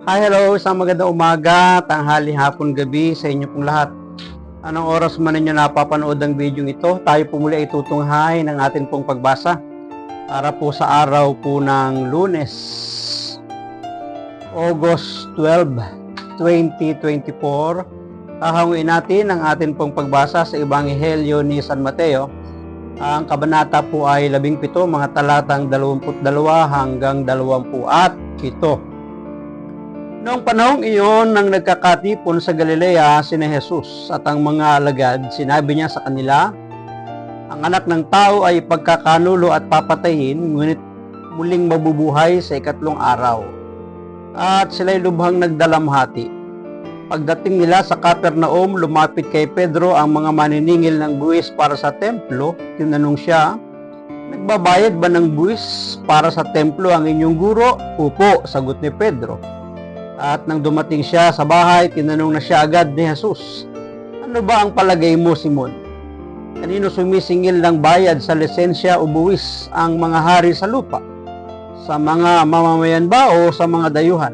Hi, hello, isang magandang umaga, tanghali, hapon, gabi sa inyo pong lahat. Anong oras man ninyo napapanood ang video ito, tayo po muli ay tutunghay ng atin pong pagbasa para po sa araw po ng Lunes, August 12, 2024. Hahanguin natin ang atin pong pagbasa sa Ebanghelyo ni San Mateo. Ang kabanata po ay 17, mga talatang 22 hanggang 27. Noong panahong iyon, nang nagkakatipon sa Galilea sina Jesus at ang mga alagad, sinabi niya sa kanila, ang anak ng tao ay pagkakanulo at papatayin, ngunit muling mabubuhay sa ikatlong araw. At sila'y lubhang nagdalamhati. Pagdating nila sa Capernaum, lumapit kay Pedro ang mga maniningil ng buwis para sa templo. Tinanong siya, nagbabayad ba ng buwis para sa templo ang inyong guro? Opo, sagot ni Pedro. At nang dumating siya sa bahay, tinanong na siya agad ni Jesus, ano ba ang palagay mo, Simon? Kanino sumisingil ng bayad sa lisensya o buwis ang mga hari sa lupa? Sa mga mamamayan ba o sa mga dayuhan?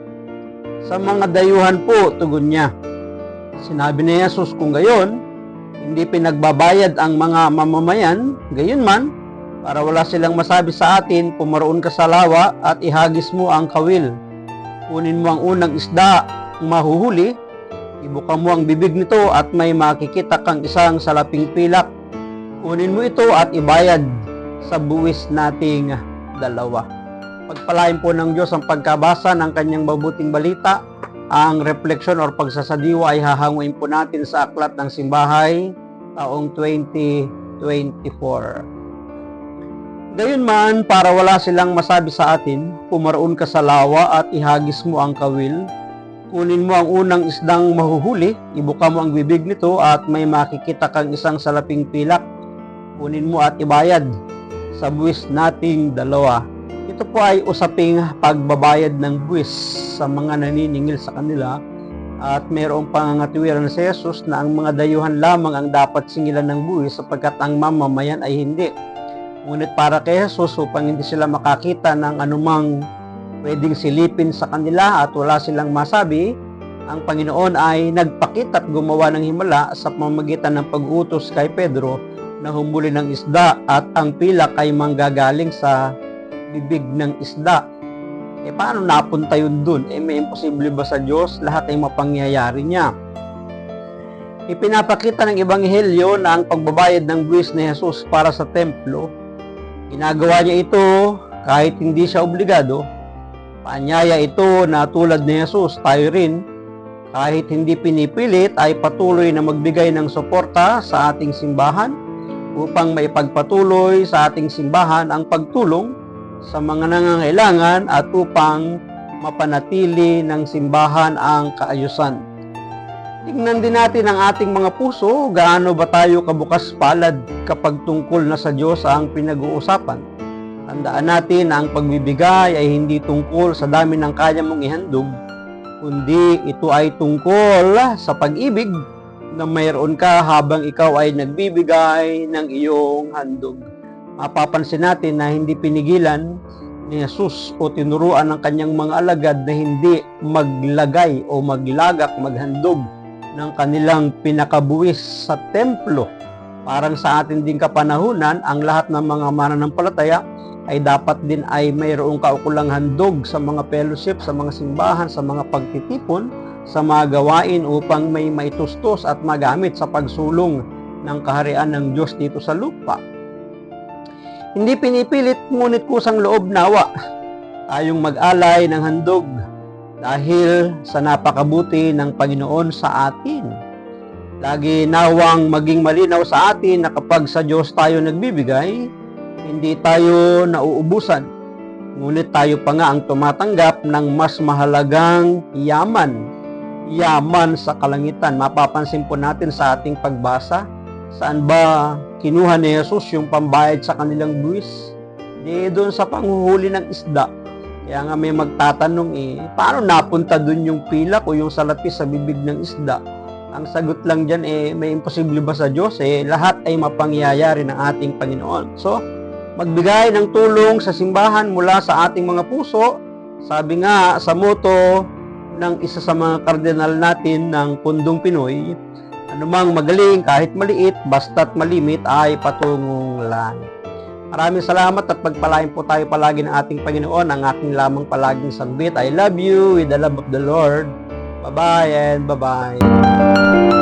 Sa mga dayuhan po, tugon niya. Sinabi ni Jesus, kung gayon, hindi pinagbabayad ang mga mamamayan, gayon man, para wala silang masabi sa atin, pumaroon ka sa lawa at ihagis mo ang kawil. Kunin mo ang unang isda mahuhuli, ibuka mo ang bibig nito at may makikita kang isang salaping pilak. Kunin mo ito at ibayad sa buwis nating dalawa. Pagpalain po ng Diyos ang pagkabasa ng kanyang mabuting balita. Ang refleksyon or pagsasadiwa ay hahanguin po natin sa Aklat ng Simbahay taong 2024. Gayunman, para wala silang masabi sa atin, pumaroon ka sa lawa at ihagis mo ang kawil. Kunin mo ang unang isdang mahuhuli, ibuka mo ang bibig nito at may makikita kang isang salaping pilak. Kunin mo at ibayad sa buwis nating dalawa. Ito po ay usaping pagbabayad ng buwis sa mga naniningil sa kanila. At mayroong pangangatiwiran si Jesus na ang mga dayuhan lamang ang dapat singilan ng buwis sapagkat ang mamamayan ay hindi. Ngunit para kay Jesus, upang hindi sila makakita ng anumang pwedeng silipin sa kanila at wala silang masabi, ang Panginoon ay nagpakita at gumawa ng himala sa pamamagitan ng pag-utos kay Pedro na humuli ng isda at ang pilak ay manggagaling sa bibig ng isda. Paano napunta yun dun? May imposible ba sa Diyos? Lahat ay mapangyayari niya. Ipinapakita ng Ebanghelyo na ang pagbabayad ng buwis ni Jesus para sa templo, ginagawa niya ito kahit hindi siya obligado. Paanyaya ito na tulad ni Jesus, tayo rin, kahit hindi pinipilit, ay patuloy na magbigay ng suporta sa ating simbahan upang maipagpatuloy sa ating simbahan ang pagtulong sa mga nangangailangan at upang mapanatili ng simbahan ang kaayusan. Tingnan din natin ang ating mga puso, gaano ba tayo kabukas palad kapag tungkol na sa Diyos ang pinag-uusapan. Tandaan natin na ang pagbibigay ay hindi tungkol sa dami ng kaya mong ihandog, kundi ito ay tungkol sa pag-ibig na mayroon ka habang ikaw ay nagbibigay ng iyong handog. Mapapansin natin na hindi pinigilan ni Jesus o tinuruan ng kanyang mga alagad na hindi maglagay o maglagak, maghandog ng kanilang pinakabuwis sa templo. Parang sa atin din kapanahunan, ang lahat ng mga mananampalataya ay dapat din ay mayroong kaukulang handog sa mga fellowship, sa mga simbahan, sa mga pagtitipon, sa mga gawain upang may maitustos at magamit sa pagsulong ng kaharian ng Diyos dito sa lupa. Hindi pinipilit, ngunit kusang loob nawa tayong mag-alay ng handog dahil sa napakabuti ng Panginoon sa atin. Lagi nawang maging malinaw sa atin na kapag sa Diyos tayo nagbibigay, hindi tayo nauubusan. Ngunit tayo pa nga ang tumatanggap ng mas mahalagang yaman. Yaman sa kalangitan. Mapapansin po natin sa ating pagbasa, saan ba kinuha ni Jesus yung pambayad sa kanilang buwis? Di doon sa panghuhuli ng isda. Kaya nga may magtatanong paano napunta dun yung pilak o yung salapi sa bibig ng isda? Ang sagot lang dyan may imposible ba sa Diyos? Lahat ay mapangyayari ng ating Panginoon. So, magbigay ng tulong sa simbahan mula sa ating mga puso. Sabi nga sa motto ng isa sa mga kardinal natin ng pundong Pinoy, anumang magaling kahit maliit, basta't malimit ay patungong langit. Maraming salamat at pagpalain po tayo palagi ng ating Panginoon. Ang aking lamang palaging sambit, I love you with the love of the Lord. Bye-bye and bye-bye.